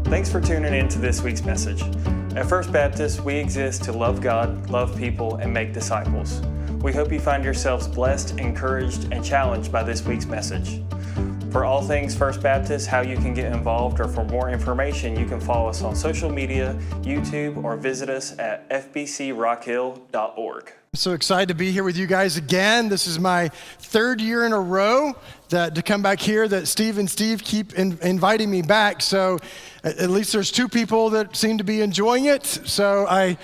Thanks for tuning in to this week's message. At First Baptist, we exist to love God, love people, and make disciples. We hope you find yourselves blessed, encouraged, and challenged by this week's message. For all things First Baptist, how you can get involved, or for more information, you can follow us on social media, YouTube, or visit us at fbcrockhill.org. I'm so excited to be here with you guys again. This is my third year in a row to come back here that Steve and Steve keep inviting me back. So at least there's two people that seem to be enjoying it. So I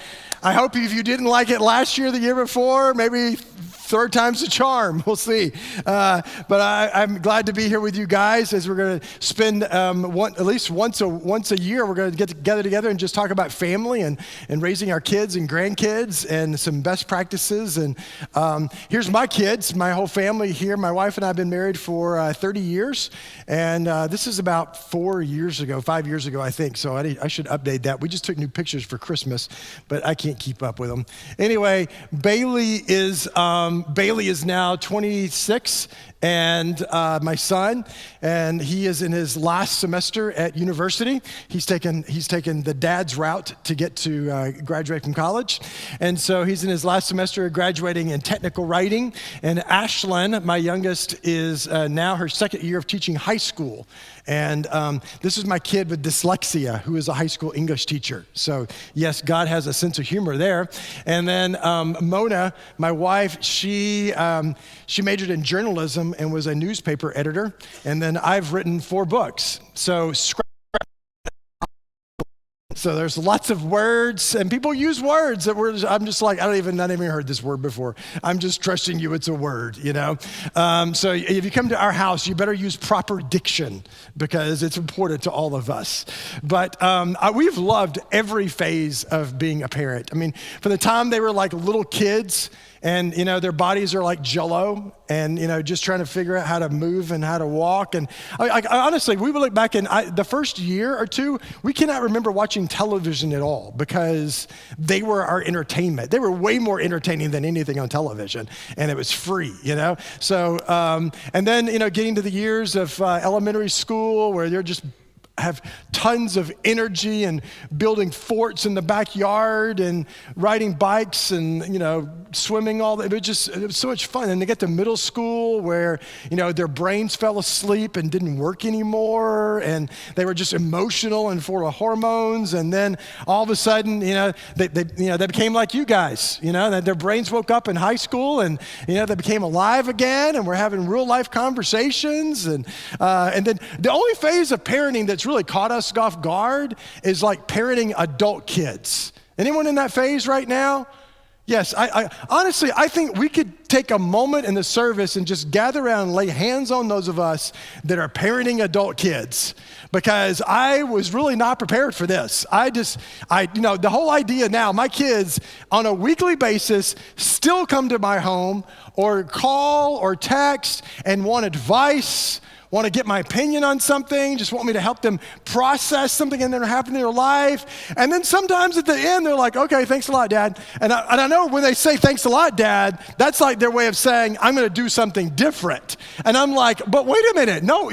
hope if you didn't like it last year, the year before, maybe third time's the charm. We'll see. But I'm glad to be here with you guys as we're going to spend at least once a year, we're going to get together and just talk about family and raising our kids and grandkids and some best practices. And here's my kids, my whole family here. My wife and I have been married for 30 years. And this is about 5 years ago, I think. So I should update that. We just took new pictures for Christmas, but I can't keep up with them. Anyway, Bailey is now 26, and my son, and he is in his last semester at university. He's taken the dad's route to get to graduate from college, and so he's in his last semester graduating in technical writing. And Ashlyn, my youngest, is now her second year of teaching high school. And this is my kid with dyslexia, who is a high school English teacher. So yes, God has a sense of humor there. And then Mona, my wife, she majored in journalism and was a newspaper editor. And then I've written 4 books. So there's lots of words, and people use words that words. I'm just like, not even heard this word before. I'm just trusting you. It's a word, you know. So if you come to our house, you better use proper diction because it's important to all of us. But we've loved every phase of being a parent. I mean, from the time they were like little kids, and, you know, their bodies are like Jell-O, and, you know, just trying to figure out how to move and how to walk. And I honestly, we would look back and the first year or two, we cannot remember watching television at all because they were our entertainment. They were way more entertaining than anything on television, and it was free, you know? So, and then, you know, getting to the years of elementary school where they're just have tons of energy and building forts in the backyard and riding bikes and, you know, swimming, all that. It was so much fun. And they get to middle school where, you know, their brains fell asleep and didn't work anymore, and they were just emotional and full of hormones. And then all of a sudden, you know, they became like you guys, you know, that their brains woke up in high school, and, you know, they became alive again, and we're having real life conversations. And then the only phase of parenting that's really caught us off guard is like parenting adult kids. Anyone in that phase right now? Yes, I honestly, I think we could take a moment in the service and just gather around and lay hands on those of us that are parenting adult kids, because I was really not prepared for this. The whole idea now, my kids on a weekly basis still come to my home or call or text and want advice, want to get my opinion on something, just want me to help them process something that happened in their life. And then sometimes at the end, they're like, okay, thanks a lot, Dad. And I know when they say thanks a lot, Dad, that's like their way of saying, I'm going to do something different. And I'm like, but wait a minute, no,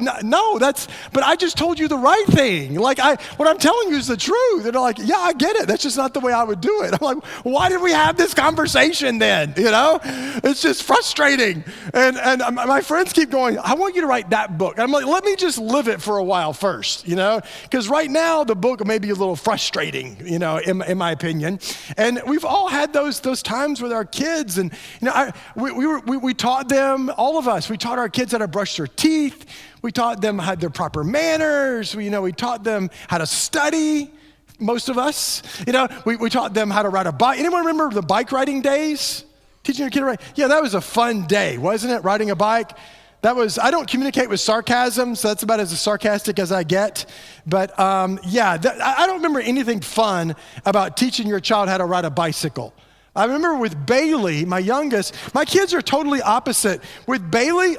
but I just told you the right thing. Like, what I'm telling you is the truth. And they're like, yeah, I get it. That's just not the way I would do it. I'm like, why did we have this conversation then? You know, it's just frustrating. And my friends keep going, I want you to write that book. I'm like, let me just live it for a while first, you know, because right now the book may be a little frustrating, you know, in my opinion. And we've all had those times with our kids, and, you know, we taught them, all of us, we taught our kids how to brush their teeth. We taught them how their proper manners. We taught them how to study. Most of us, you know, we taught them how to ride a bike. Anyone remember the bike riding days? Teaching your kid to ride? Yeah, that was a fun day, wasn't it? Riding a bike. I don't communicate with sarcasm, so that's about as sarcastic as I get. But I don't remember anything fun about teaching your child how to ride a bicycle. I remember with Bailey, my youngest, my kids are totally opposite. With Bailey,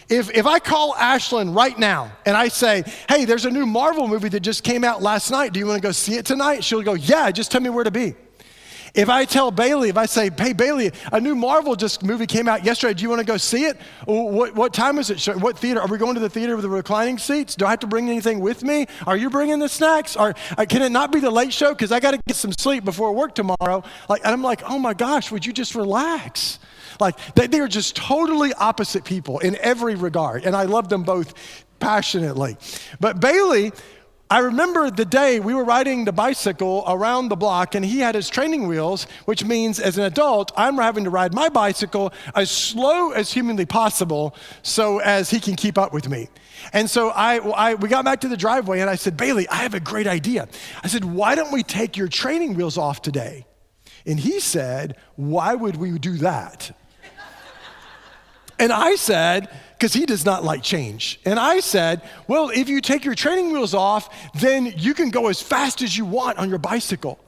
if I call Ashlyn right now and I say, hey, there's a new Marvel movie that just came out last night. Do you want to go see it tonight? She'll go, yeah, just tell me where to be. If I tell Bailey, if I say, hey, Bailey, a new Marvel movie came out yesterday. Do you want to go see it? What time is it? What theater? Are we going to the theater with the reclining seats? Do I have to bring anything with me? Are you bringing the snacks? Can it not be the late show? Because I got to get some sleep before work tomorrow. And I'm like, oh my gosh, would you just relax? They are just totally opposite people in every regard. And I love them both passionately. But Bailey, I remember the day we were riding the bicycle around the block and he had his training wheels, which means as an adult, I'm having to ride my bicycle as slow as humanly possible so as he can keep up with me. And so we got back to the driveway and I said, Bailey, I have a great idea. I said, why don't we take your training wheels off today? And he said, why would we do that? And I said, because he does not like change. And I said, well, if you take your training wheels off, then you can go as fast as you want on your bicycle.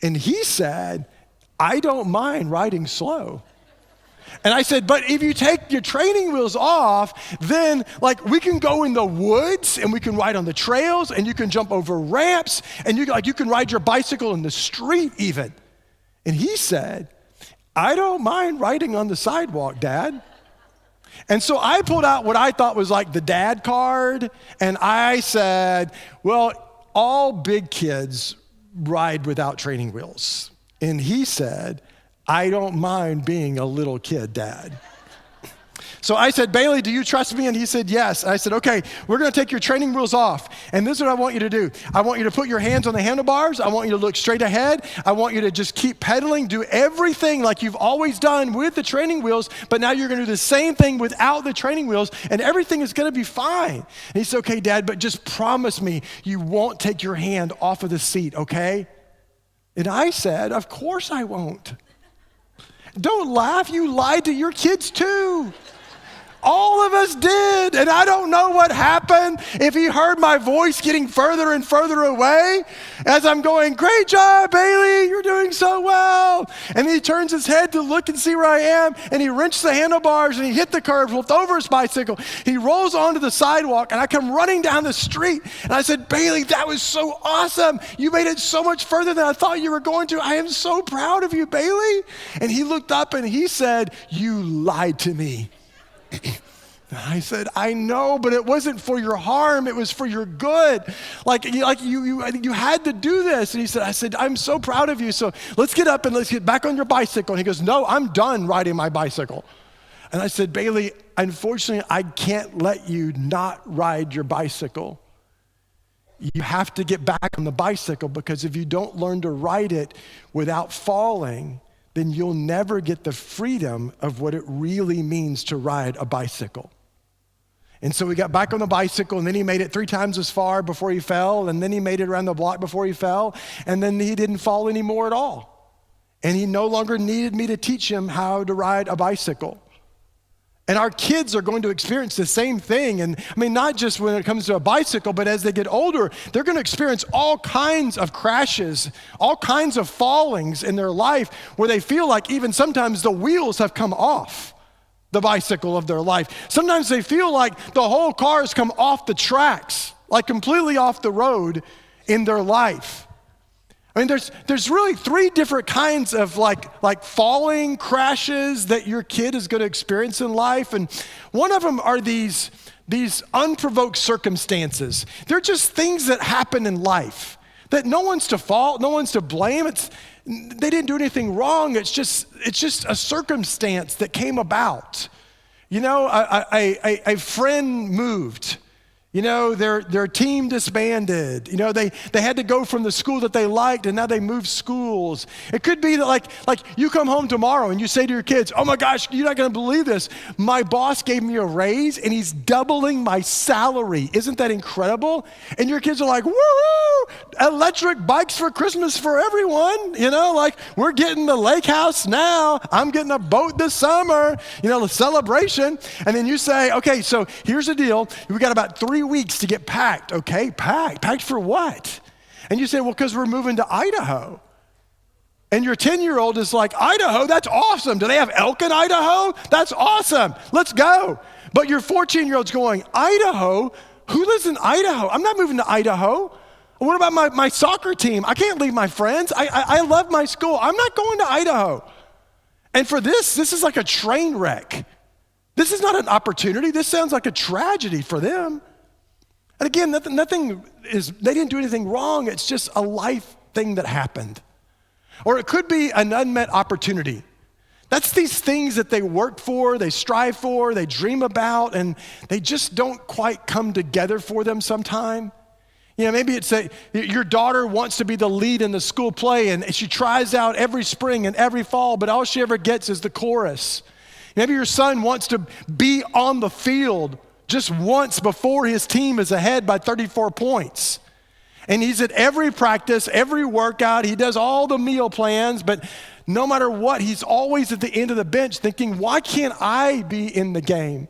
And he said, I don't mind riding slow. And I said, but if you take your training wheels off, then we can go in the woods and we can ride on the trails and you can jump over ramps and you can ride your bicycle in the street even. And he said, I don't mind riding on the sidewalk, Dad. And so I pulled out what I thought was the dad card, and I said, well, all big kids ride without training wheels. And he said, I don't mind being a little kid, Dad. So I said, Bailey, do you trust me? And he said, yes. And I said, okay, we're going to take your training wheels off. And this is what I want you to do. I want you to put your hands on the handlebars. I want you to look straight ahead. I want you to just keep pedaling, do everything like you've always done with the training wheels, but now you're going to do the same thing without the training wheels, and everything is going to be fine. And he said, okay, Dad, but just promise me you won't take your hand off of the seat, okay? And I said, of course I won't. Don't laugh. You lied to your kids too. All of us did, and I don't know what happened. If he heard my voice getting further and further away as I'm going, great job, Bailey, you're doing so well. And he turns his head to look and see where I am, and he wrenched the handlebars, and he hit the curb, flipped over his bicycle. He rolls onto the sidewalk, and I come running down the street, and I said, Bailey, that was so awesome. You made it so much further than I thought you were going to. I am so proud of you, Bailey. And he looked up, and he said, you lied to me. I said, I know, but it wasn't for your harm. It was for your good. You had to do this. And I said, I'm so proud of you. So let's get up and let's get back on your bicycle. And he goes, no, I'm done riding my bicycle. And I said, Bailey, unfortunately, I can't let you not ride your bicycle. You have to get back on the bicycle because if you don't learn to ride it without falling, then you'll never get the freedom of what it really means to ride a bicycle. And so we got back on the bicycle, and then he made it 3 times as far before he fell, and then he made it around the block before he fell, and then he didn't fall anymore at all. And he no longer needed me to teach him how to ride a bicycle. And our kids are going to experience the same thing. And I mean, not just when it comes to a bicycle, but as they get older, they're going to experience all kinds of crashes, all kinds of fallings in their life where they feel like even sometimes the wheels have come off the bicycle of their life. Sometimes they feel like the whole car has come off the tracks, like completely off the road in their life. I mean, there's really 3 different kinds of like falling crashes that your kid is going to experience in life. And one of them are these unprovoked circumstances. They're just things that happen in life that no one's to fault, no one's to blame. They didn't do anything wrong. It's just a circumstance that came about. You know, a friend moved. You know, their team disbanded. You know, they had to go from the school that they liked and now they moved schools. It could be that like you come home tomorrow and you say to your kids, oh my gosh, you're not gonna believe this. My boss gave me a raise and he's doubling my salary. Isn't that incredible? And your kids are like, woo, electric bikes for Christmas for everyone. You know, like we're getting the lake house now. I'm getting a boat this summer, you know, the celebration. And then you say, okay, so here's the deal. We got about 3 weeks to get packed. Okay, packed for what? And you say, well, because we're moving to Idaho. And your 10-year-old is like, Idaho, that's awesome. Do they have elk in Idaho? That's awesome. Let's go. But your 14-year-old's going, Idaho? Who lives in Idaho? I'm not moving to Idaho. What about my soccer team? I can't leave my friends. I love my school. I'm not going to Idaho. And for this is like a train wreck. This is not an opportunity. This sounds like a tragedy for them. And again, they didn't do anything wrong. It's just a life thing that happened. Or it could be an unmet opportunity. That's these things that they work for, they strive for, they dream about, and they just don't quite come together for them sometime. Maybe it's your daughter wants to be the lead in the school play, and she tries out every spring and every fall, but all she ever gets is the chorus. Maybe your son wants to be on the field just once before his team is ahead by 34 points. And he's at every practice, every workout, he does all the meal plans, but no matter what, he's always at the end of the bench thinking, why can't I be in the game?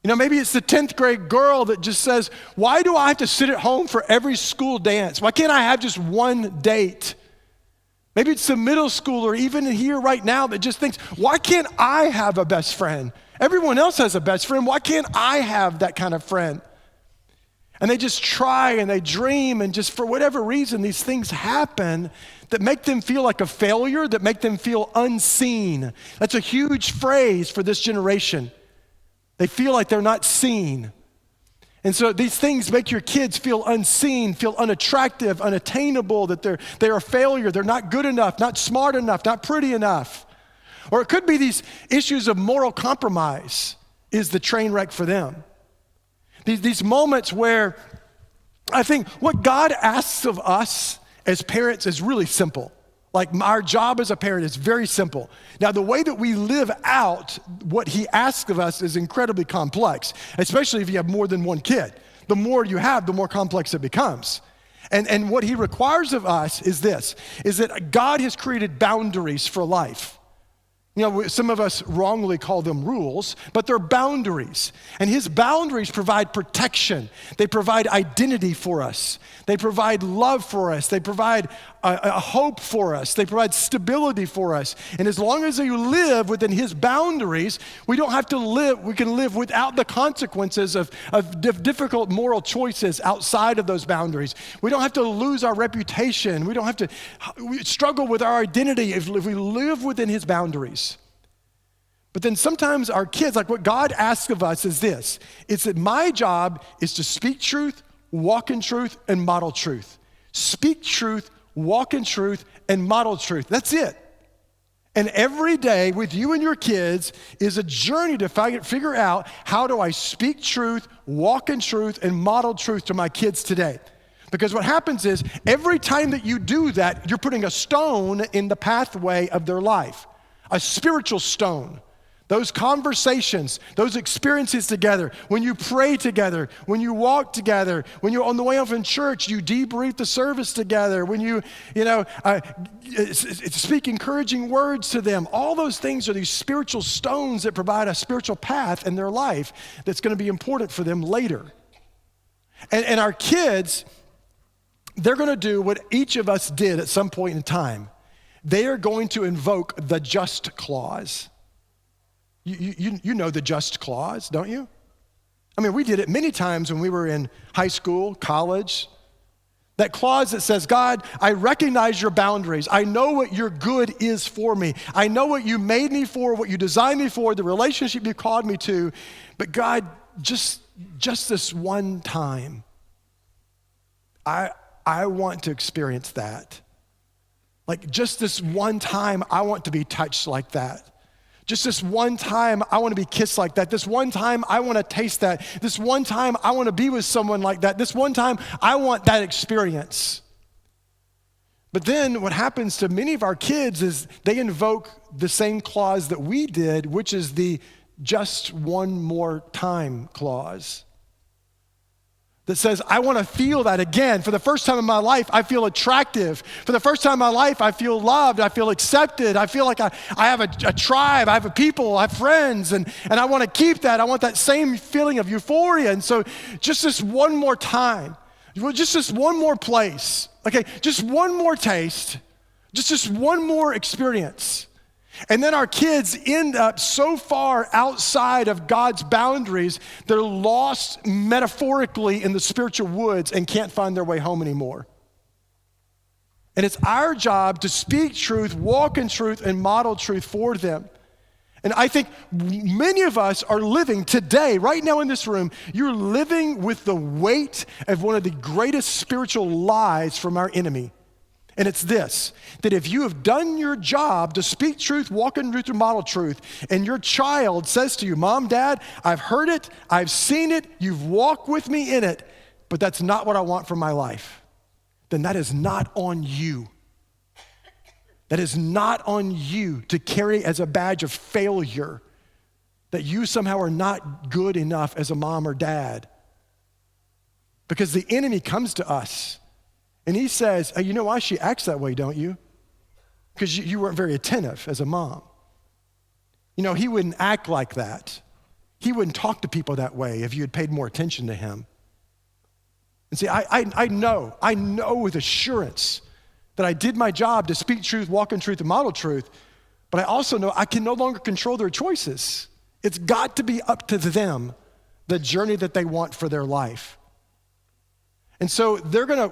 Maybe it's the 10th grade girl that just says, why do I have to sit at home for every school dance? Why can't I have just one date? Maybe it's the middle schooler, even here right now, that just thinks, why can't I have a best friend? Everyone else has a best friend. Why can't I have that kind of friend? And they just try and they dream, and just for whatever reason, these things happen that make them feel like a failure, that make them feel unseen. That's a huge phrase for this generation. They feel like they're not seen. And so these things make your kids feel unseen, feel unattractive, unattainable, that they're a failure, they're not good enough, not smart enough, not pretty enough. Or it could be these issues of moral compromise is the train wreck for them. These moments where I think what God asks of us as parents is really simple. Like our job as a parent is very simple. Now, the way that we live out what he asks of us is incredibly complex, especially if you have more than one kid. The more you have, the more complex it becomes. And what he requires of us is this, is that God has created boundaries for life. Some of us wrongly call them rules, but they're boundaries. And his boundaries provide protection. They provide identity for us. They provide love for us. They provide a hope for us. They provide stability for us. And as long as you live within his boundaries, we don't have to live, we can live without the consequences of difficult moral choices outside of those boundaries. We don't have to lose our reputation. We don't have to struggle with our identity if we live within his boundaries. But then sometimes our kids, like what God asks of us is this, it's that my job is to speak truth, walk in truth, and model truth. Speak truth, walk in truth, and model truth. That's it. And every day with you and your kids is a journey to figure out, how do I speak truth, walk in truth, and model truth to my kids today? Because what happens is every time that you do that, you're putting a stone in the pathway of their life, a spiritual stone. Those conversations, those experiences together, when you pray together, when you walk together, when you're on the way off in church, you debrief the service together, when you speak encouraging words to them. All those things are these spiritual stones that provide a spiritual path in their life that's going to be important for them later. And our kids, they're going to do what each of us did at some point in time. They are going to invoke the just clause. You know the just clause, don't you? I mean, we did it many times when we were in high school, college. That clause that says, God, I recognize your boundaries. I know what your good is for me. I know what you made me for, what you designed me for, the relationship you called me to. But God, just this one time, I want to experience that. Like just this one time, I want to be touched like that. Just this one time, I want to be kissed like that. This one time, I want to taste that. This one time, I want to be with someone like that. This one time, I want that experience. But then what happens to many of our kids is they invoke the same clause that we did, which is the just one more time clause. That says, I want to feel that again. For the first time in my life, I feel attractive. For the first time in my life, I feel loved. I feel accepted. I feel like I have a tribe. I have a people. I have friends. And I want to keep that. I want that same feeling of euphoria. And so just this one more time, just this one more place, okay, just one more taste, just this one more experience. And then our kids end up so far outside of God's boundaries, they're lost metaphorically in the spiritual woods and can't find their way home anymore. And it's our job to speak truth, walk in truth, and model truth for them. And I think many of us are living today, right now in this room, you're living with the weight of one of the greatest spiritual lies from our enemy. And it's this, that if you have done your job to speak truth, walk in truth, and model truth, and your child says to you, Mom, Dad, I've heard it, I've seen it, you've walked with me in it, but that's not what I want for my life, then that is not on you. That is not on you to carry as a badge of failure that you somehow are not good enough as a mom or dad. Because the enemy comes to us and he says, hey, you know why she acts that way, don't you? Because you weren't very attentive as a mom. You know, he wouldn't act like that. He wouldn't talk to people that way if you had paid more attention to him. And see, I know with assurance that I did my job to speak truth, walk in truth, and model truth, but I also know I can no longer control their choices. It's got to be up to them, the journey that they want for their life. And so they're gonna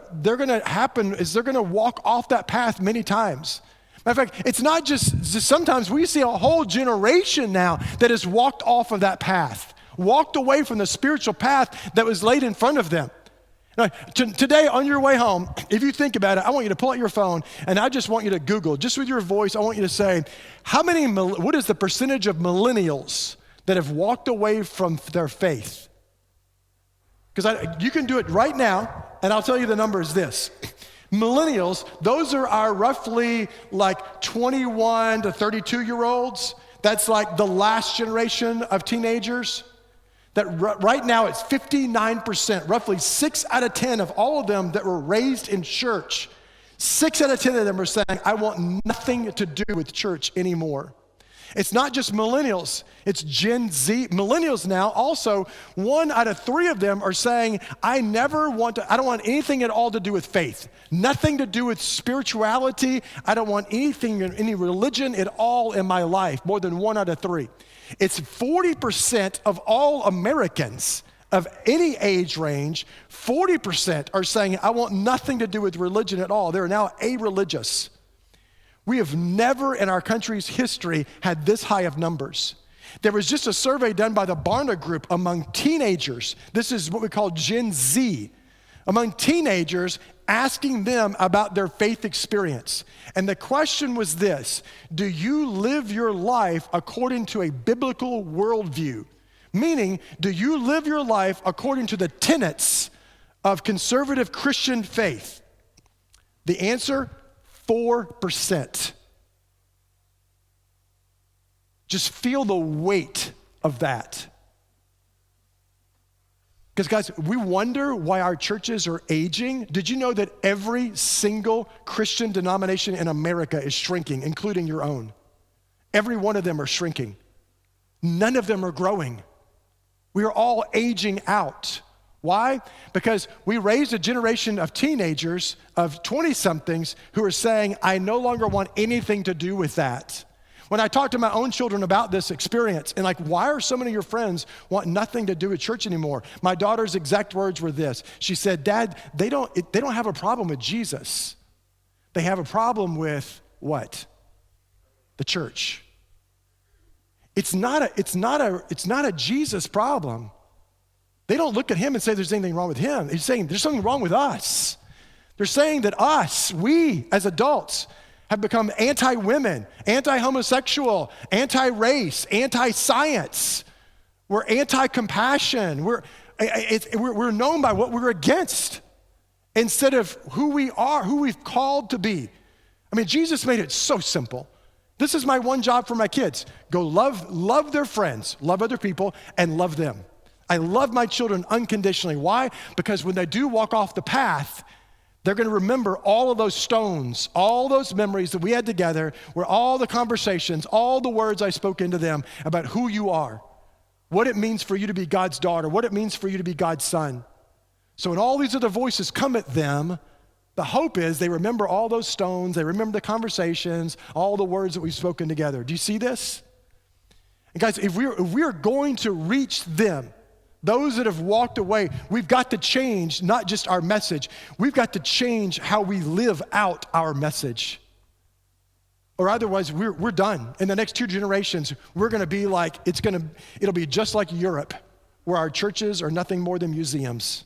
walk off that path many times. Matter of fact, it's not just sometimes we see a whole generation now that has walked off of that path, walked away from the spiritual path that was laid in front of them. Now, today on your way home, if you think about it, I want you to pull out your phone and I just want you to Google, just with your voice, I want you to say, what is the percentage of millennials that have walked away from their faith? Because you can do it right now, and I'll tell you the number is this. Millennials, those are our roughly like 21 to 32-year-olds. That's like the last generation of teenagers. That right now it's 59%, roughly 6 out of 10 of all of them that were raised in church. 6 out of 10 of them are saying, I want nothing to do with church anymore. It's not just millennials, it's Gen Z. Millennials now also, 1 out of 3 of them are saying, I don't want anything at all to do with faith. Nothing to do with spirituality. I don't want any religion at all in my life, more than 1 out of 3. It's 40% of all Americans of any age range, 40% are saying, I want nothing to do with religion at all. They're now a-religious. We have never in our country's history had this high of numbers. There was just a survey done by the Barna Group among teenagers. This is what we call Gen Z. Among teenagers, asking them about their faith experience. And the question was this: do you live your life according to a biblical worldview? Meaning, do you live your life according to the tenets of conservative Christian faith? The answer, 4%. Just feel the weight of that. Because guys, we wonder why our churches are aging. Did you know that every single Christian denomination in America is shrinking, including your own? Every one of them are shrinking. None of them are growing. We are all aging out. Why? Because we raised a generation of teenagers, of 20-somethings, who are saying, I no longer want anything to do with that. When I talk to my own children about this experience, and like, why are so many of your friends want nothing to do with church anymore? My daughter's exact words were this. She said, Dad, they don't have a problem with Jesus. They have a problem with what? The church. It's not a Jesus problem. They don't look at him and say there's anything wrong with him. They're saying there's something wrong with us. They're saying that we as adults, have become anti-women, anti-homosexual, anti-race, anti-science. We're anti-compassion. We're known by what we're against instead of who we are, who we've called to be. I mean, Jesus made it so simple. This is my one job for my kids. Go love their friends, love other people, and love them. I love my children unconditionally. Why? Because when they do walk off the path, they're going to remember all of those stones, all those memories that we had together, where all the conversations, all the words I spoke into them about who you are, what it means for you to be God's daughter, what it means for you to be God's son. So when all these other voices come at them, The hope is they remember all those stones, they remember the conversations, all the words that we've spoken together. Do you see this? And guys, if we're going to reach them, those that have walked away, we've got to change not just our message, we've got to change how we live out our message. Or otherwise, we're done. In the next 2 generations, we're going to be like, it'll be just like Europe, where our churches are nothing more than museums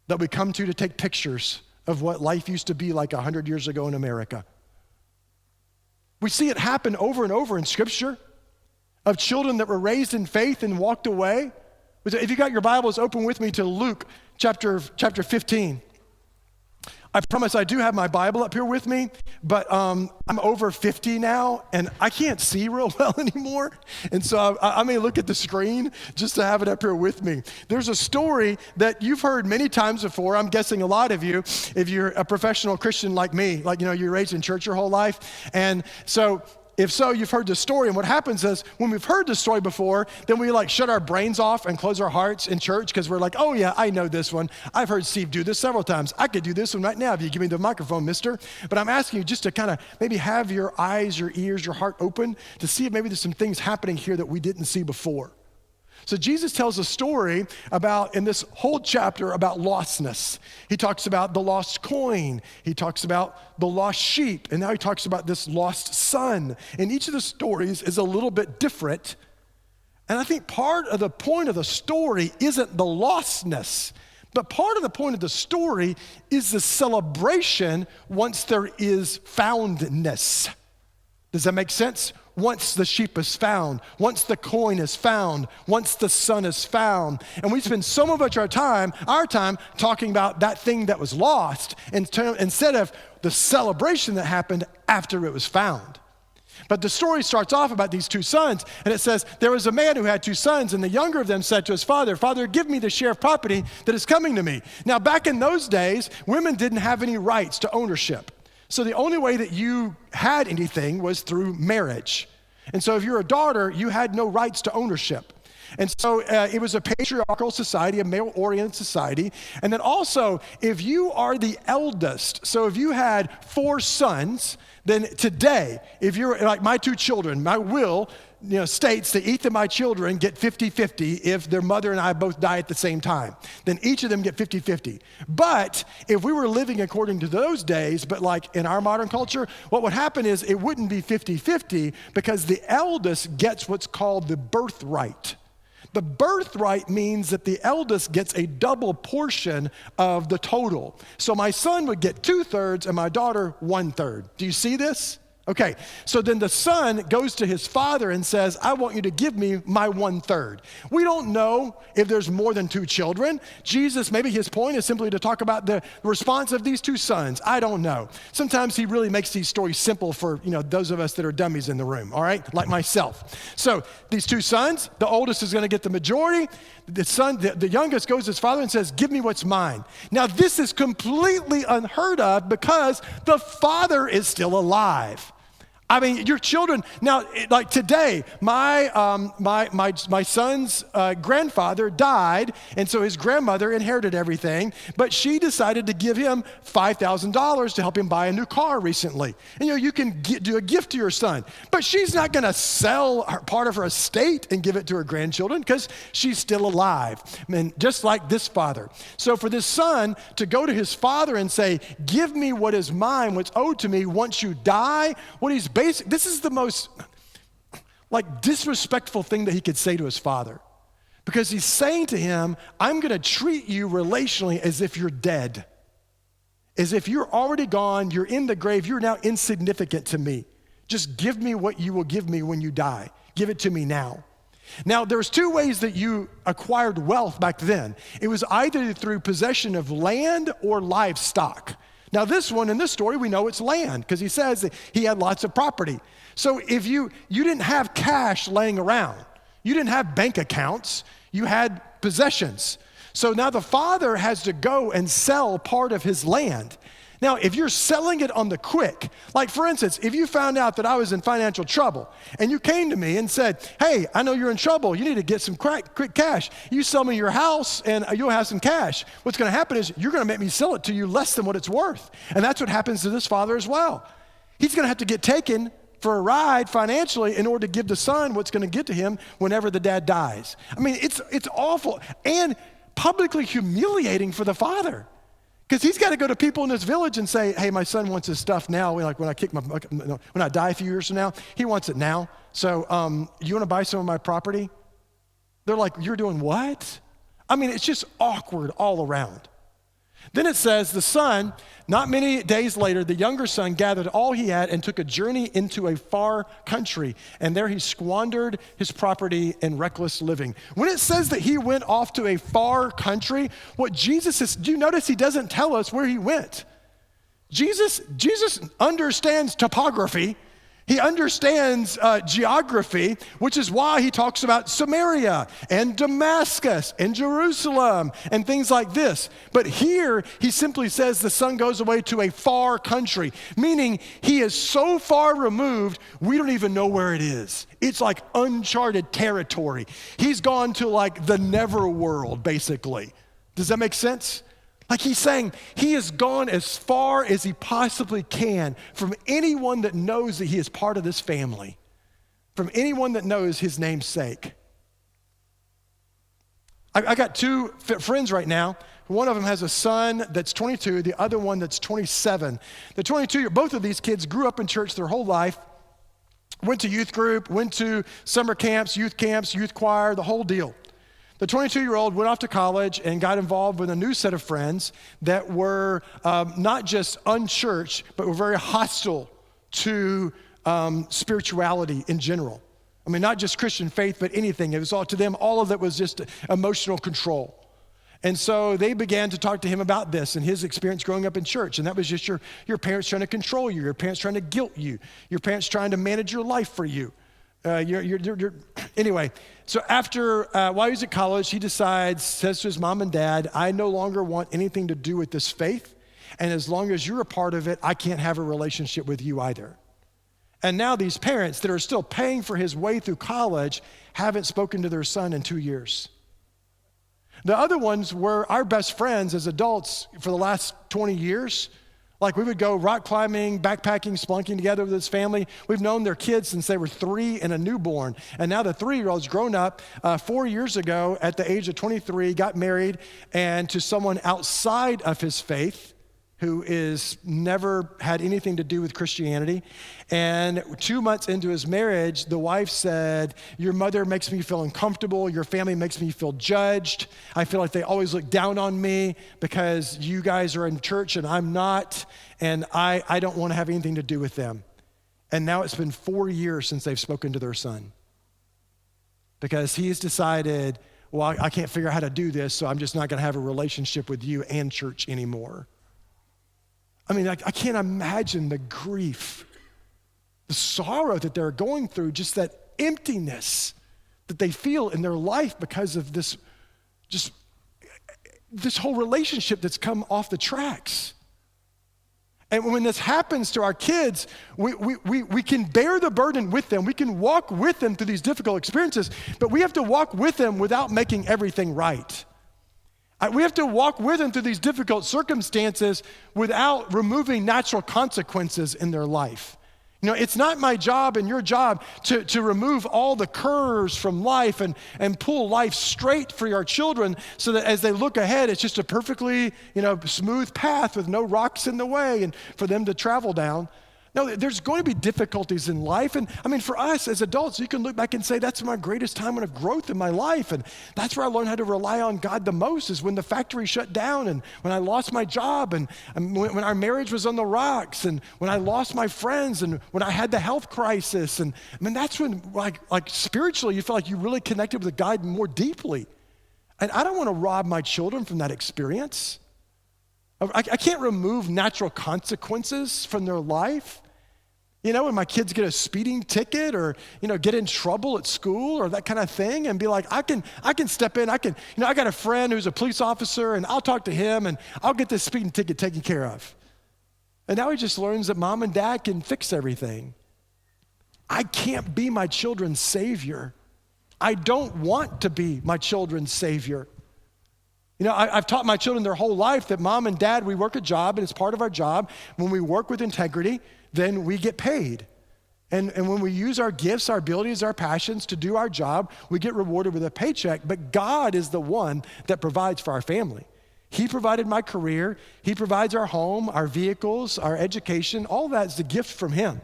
that we come to take pictures of what life used to be like 100 years ago in America. We see it happen over and over in Scripture of children that were raised in faith and walked away. If you got your Bibles, open with me to Luke chapter 15. I promise I do have my Bible up here with me, but I'm over 50 now, and I can't see real well anymore. And so I may look at the screen just to have it up here with me. There's a story that you've heard many times before. I'm guessing a lot of you, if you're a professional Christian like me, you're raised in church your whole life. And so if so, you've heard the story. And what happens is when we've heard the story before, then we shut our brains off and close our hearts in church because we're like, oh yeah, I know this one. I've heard Steve do this several times. I could do this one right now if you give me the microphone, mister. But I'm asking you just to kind of maybe have your eyes, your ears, your heart open to see if maybe there's some things happening here that we didn't see before. So Jesus tells a story in this whole chapter about lostness. He talks about the lost coin. He talks about the lost sheep. And now he talks about this lost son. And each of the stories is a little bit different. And I think part of the point of the story isn't the lostness, but part of the point of the story is the celebration once there is foundness. Does that make sense? Once the sheep is found, once the coin is found, once the son is found. And we spend so much of our time talking about that thing that was lost instead of the celebration that happened after it was found. But the story starts off about these 2 sons, and it says, there was a man who had 2 sons, and the younger of them said to his father, Father, give me the share of property that is coming to me. Now, back in those days, women didn't have any rights to ownership. So the only way that you had anything was through marriage. And so if you're a daughter, you had no rights to ownership. And so it was a patriarchal society, a male-oriented society. And then also, if you are the eldest, so if you had 4 sons, then today, if you're like my 2 children, my will states that each of my children get 50-50 if their mother and I both die at the same time. Then each of them get 50-50. But if we were living according to those days, but like in our modern culture, what would happen is it wouldn't be 50-50 because the eldest gets what's called the birthright. The birthright means that the eldest gets a double portion of the total. So my son would get 2/3 and my daughter 1/3. Do you see this? Okay, so then the son goes to his father and says, I want you to give me my 1/3. We don't know if there's more than 2 children. Jesus, maybe his point is simply to talk about the response of these 2 sons. I don't know. Sometimes he really makes these stories simple for, those of us that are dummies in the room, all right? Like myself. So these 2 sons, the oldest is gonna get the majority. The youngest goes to his father and says, give me what's mine. Now this is completely unheard of because the father is still alive. I mean, your children, now, like today, my son's grandfather died, and so his grandmother inherited everything, but she decided to give him $5,000 to help him buy a new car recently. And you can do a gift to your son, but she's not gonna sell part of her estate and give it to her grandchildren because she's still alive, and just like this father. So for this son to go to his father and say, give me what is mine, what's owed to me once you die, this is the most disrespectful thing that he could say to his father, because he's saying to him, I'm going to treat you relationally as if you're dead, as if you're already gone, you're in the grave, you're now insignificant to me. Just give me what you will give me when you die. Give it to me now. Now, there's 2 ways that you acquired wealth back then. It was either through possession of land or livestock. Now this one, in this story, we know it's land because he says that he had lots of property. So if you didn't have cash laying around, you didn't have bank accounts, you had possessions. So now the father has to go and sell part of his land. Now, if you're selling it on the quick, like for instance, if you found out that I was in financial trouble and you came to me and said, hey, I know you're in trouble. You need to get some quick cash. You sell me your house and you'll have some cash. What's going to happen is you're going to make me sell it to you less than what it's worth. And that's what happens to this father as well. He's going to have to get taken for a ride financially in order to give the son what's going to get to him whenever the dad dies. I mean, it's awful and publicly humiliating for the father. Because he's got to go to people in this village and say, hey, my son wants his stuff now. Like when I die a few years from now, he wants it now. So you want to buy some of my property? They're like, you're doing what? I mean, it's just awkward all around. Then it says, the son, not many days later, the younger son gathered all he had and took a journey into a far country. And there he squandered his property in reckless living. When it says that he went off to a far country, what Jesus is, do you notice he doesn't tell us where he went? Jesus understands topography. He understands geography, which is why he talks about Samaria and Damascus and Jerusalem and things like this. But here, he simply says the son goes away to a far country, meaning he is so far removed, we don't even know where it is. It's like uncharted territory. He's gone to like the never world, basically. Does that make sense? Like he's saying he has gone as far as he possibly can from anyone that knows that he is part of this family, from anyone that knows his name's sake. I got two friends right now. One of them has a son that's 22, the other one that's 27. The 22, both of these kids grew up in church their whole life, went to youth group, went to summer camps, youth choir, the whole deal. The 22-year-old went off to college and got involved with a new set of friends that were not just unchurched, but were very hostile to spirituality in general. I mean, not just Christian faith, but anything. It was all to them, all of it was just emotional control. And so they began to talk to him about this and his experience growing up in church. And that was just your parents trying to control you, your parents trying to guilt you, your parents trying to manage your life for you. Anyway, so after, while he was at college, he says to his mom and dad, I no longer want anything to do with this faith. And as long as you're a part of it, I can't have a relationship with you either. And now these parents that are still paying for his way through college haven't spoken to their son in 2 years. The other ones were our best friends as adults for the last 20 years. Like we would go rock climbing, backpacking, spelunking together with his family. We've known their kids since they were 3 and a newborn. And now the 3-year-old's grown up 4 years ago at the age of 23, got married, and to someone outside of his faith who is never had anything to do with Christianity. And 2 months into his marriage, the wife said, your mother makes me feel uncomfortable. Your family makes me feel judged. I feel like they always look down on me because you guys are in church and I'm not. And I don't want to have anything to do with them. And now it's been 4 years since they've spoken to their son. Because he's decided, well, I can't figure out how to do this, so I'm just not going to have a relationship with you and church anymore. I mean, I can't imagine the grief, the sorrow that they're going through, just that emptiness that they feel in their life because of this whole relationship that's come off the tracks. And when this happens to our kids, we can bear the burden with them. We can walk with them through these difficult experiences, but we have to walk with them without making everything right. We have to walk with them through these difficult circumstances without removing natural consequences in their life. You know, it's not my job and your job to remove all the curves from life and pull life straight for our children so that as they look ahead, it's just a perfectly, smooth path with no rocks in the way and for them to travel down. No, there's going to be difficulties in life. And I mean, for us as adults, you can look back and say, that's my greatest time of growth in my life. And that's where I learned how to rely on God the most, is when the factory shut down and when I lost my job and when our marriage was on the rocks and when I lost my friends and when I had the health crisis. And I mean, that's when like spiritually, you feel like you really connected with God more deeply. And I don't want to rob my children from that experience. I can't remove natural consequences from their life. You know, when my kids get a speeding ticket or, get in trouble at school or that kind of thing and be like, I can step in. I got a friend who's a police officer and I'll talk to him and I'll get this speeding ticket taken care of. And now he just learns that mom and dad can fix everything. I can't be my children's savior. I don't want to be my children's savior. You know, I've taught my children their whole life that mom and dad, we work a job, and it's part of our job. When we work with integrity, then we get paid. And when we use our gifts, our abilities, our passions to do our job, we get rewarded with a paycheck. But God is the one that provides for our family. He provided my career. He provides our home, our vehicles, our education. All that is the gift from him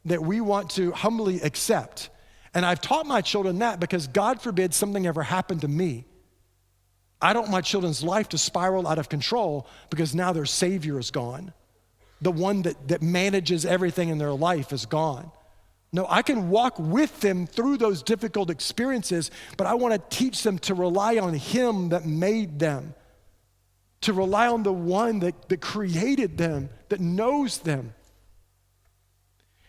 that we want to humbly accept. And I've taught my children that because God forbid something ever happened to me. I don't want my children's life to spiral out of control because now their savior is gone. The one that manages everything in their life is gone. No, I can walk with them through those difficult experiences, but I want to teach them to rely on him that made them, to rely on the one that created them, that knows them.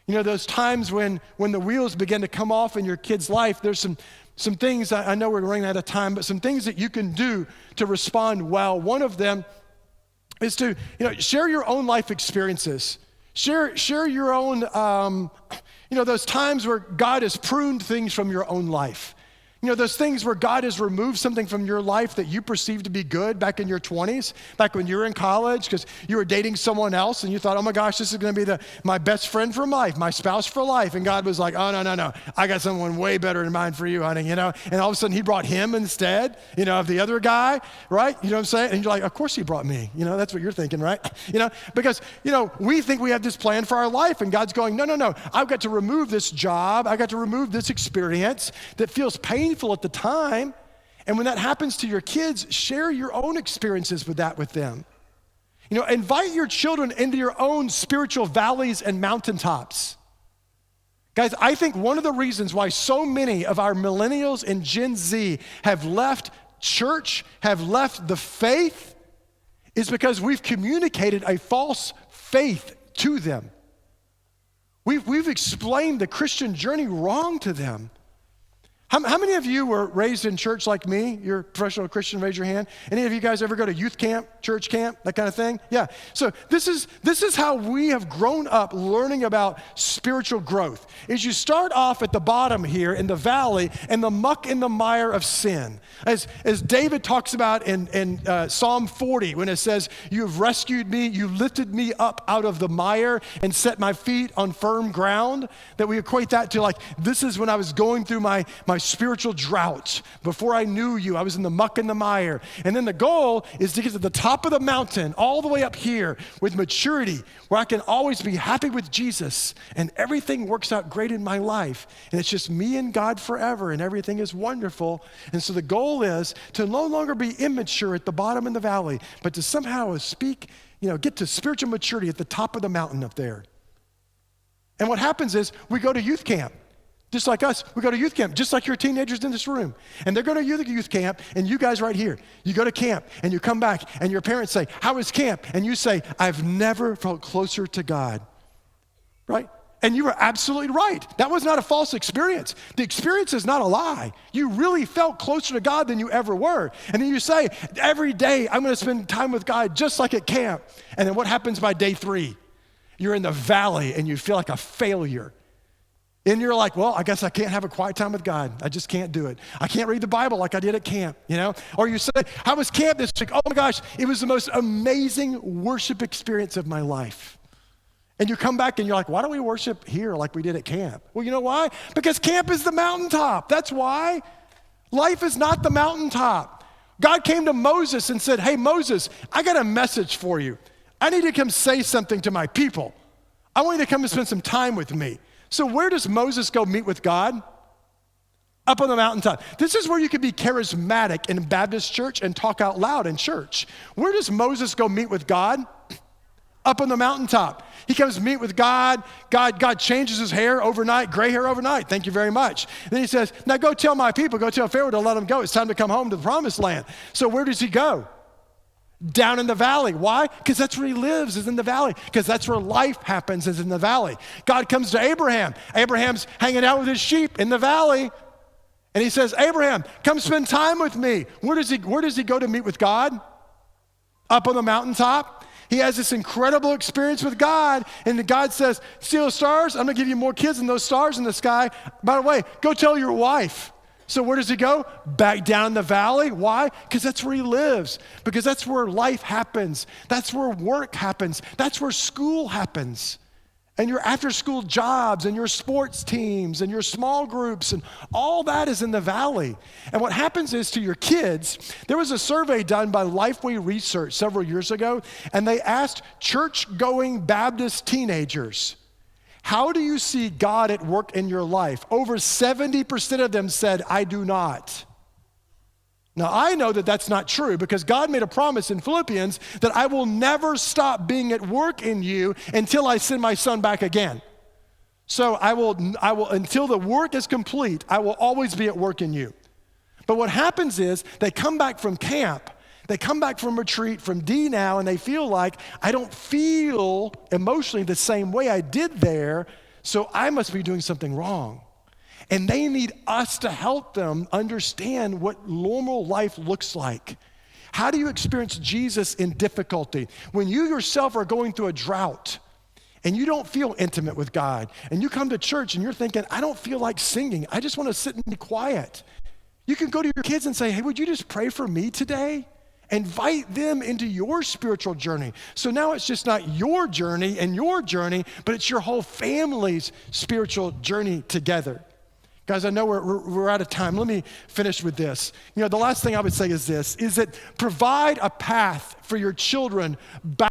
You know, those times when the wheels begin to come off in your kid's life, there's some things, I know we're running out of time, but some things that you can do to respond well. One of them is to, share your own life experiences. Share your own, those times where God has pruned things from your own life. You know, those things where God has removed something from your life that you perceived to be good back in your 20s, back when you were in college, because you were dating someone else and you thought, oh my gosh, this is going to be my best friend for life, my spouse for life. And God was like, oh, no, I got someone way better in mind for you, honey, And all of a sudden he brought him instead, of the other guy, right? You know what I'm saying? And you're like, of course he brought me. That's what you're thinking, right? Because, we think we have this plan for our life and God's going, no, I've got to remove this job. I've got to remove this experience that feels painful at the time. And when that happens to your kids, share your own experiences with them. Invite your children into your own spiritual valleys and mountaintops. Guys, I think one of the reasons why so many of our millennials and Gen Z have left church, have left the faith, is because we've communicated a false faith to them. We've explained the Christian journey wrong to them. How many of you were raised in church like me? You're a professional Christian, raise your hand. Any of you guys ever go to youth camp, church camp, that kind of thing? Yeah. So this is how we have grown up learning about spiritual growth. Is you start off at the bottom here in the valley and the muck and the mire of sin. As David talks about in Psalm 40, when it says, you have rescued me, you lifted me up out of the mire and set my feet on firm ground, that we equate that to like, this is when I was going through my spiritual drought. Before I knew you, I was in the muck and the mire. And then the goal is to get to the top of the mountain, all the way up here with maturity, where I can always be happy with Jesus and everything works out great in my life. And it's just me and God forever and everything is wonderful. And so the goal is to no longer be immature at the bottom in the valley, but to somehow get to spiritual maturity at the top of the mountain up there. And what happens is we go to youth camp. Just like us, we go to youth camp, just like your teenagers in this room. And they're going to youth camp, and you guys right here, you go to camp, and you come back, and your parents say, how was camp? And you say, I've never felt closer to God, right? And you were absolutely right. That was not a false experience. The experience is not a lie. You really felt closer to God than you ever were. And then you say, every day I'm going to spend time with God just like at camp. And then what happens by day 3? You're in the valley, and you feel like a failure. And you're like, well, I guess I can't have a quiet time with God. I just can't do it. I can't read the Bible like I did at camp, Or you say, how was camp this week? Oh my gosh, it was the most amazing worship experience of my life. And you come back and you're like, why don't we worship here like we did at camp? Well, you know why? Because camp is the mountaintop. That's why. Life is not the mountaintop. God came to Moses and said, hey, Moses, I got a message for you. I need you to come say something to my people. I want you to come and spend some time with me. So where does Moses go meet with God? Up on the mountaintop. This is where you can be charismatic in Baptist church and talk out loud in church. Where does Moses go meet with God? Up on the mountaintop. He comes meet with God. God changes his hair overnight, gray hair overnight. Thank you very much. Then he says, now go tell my people, go tell Pharaoh to let them go. It's time to come home to the promised land. So where does he go? Down in the valley. Why? Because that's where he lives, is in the valley. Because that's where life happens, is in the valley. God comes to Abraham. Abraham's hanging out with his sheep in the valley. And he says, Abraham, come spend time with me. Where does he go to meet with God? Up on the mountaintop. He has this incredible experience with God, and God says, see those stars? I'm gonna give you more kids than those stars in the sky. By the way, go tell your wife. So where does he go? Back down the valley. Why? Because that's where he lives. Because that's where life happens. That's where work happens. That's where school happens. And your after-school jobs and your sports teams and your small groups and all that is in the valley. And what happens is to your kids, there was a survey done by Lifeway Research several years ago, and they asked church-going Baptist teenagers, how do you see God at work in your life? Over 70% of them said, I do not. Now, I know that that's not true because God made a promise in Philippians that I will never stop being at work in you until I send my son back again. So I will, until the work is complete, I will always be at work in you. But what happens is they come back from camp, they come back from retreat, from D now, and they feel like, I don't feel emotionally the same way I did there, so I must be doing something wrong. And they need us to help them understand what normal life looks like. How do you experience Jesus in difficulty? When you yourself are going through a drought and you don't feel intimate with God, and you come to church and you're thinking, I don't feel like singing, I just want to sit and be quiet. You can go to your kids and say, hey, would you just pray for me today? Invite them into your spiritual journey. So now it's just not your journey and your journey, but it's your whole family's spiritual journey together. Guys, I know we're out of time. Let me finish with this. The last thing I would say is this, is that provide a path for your children back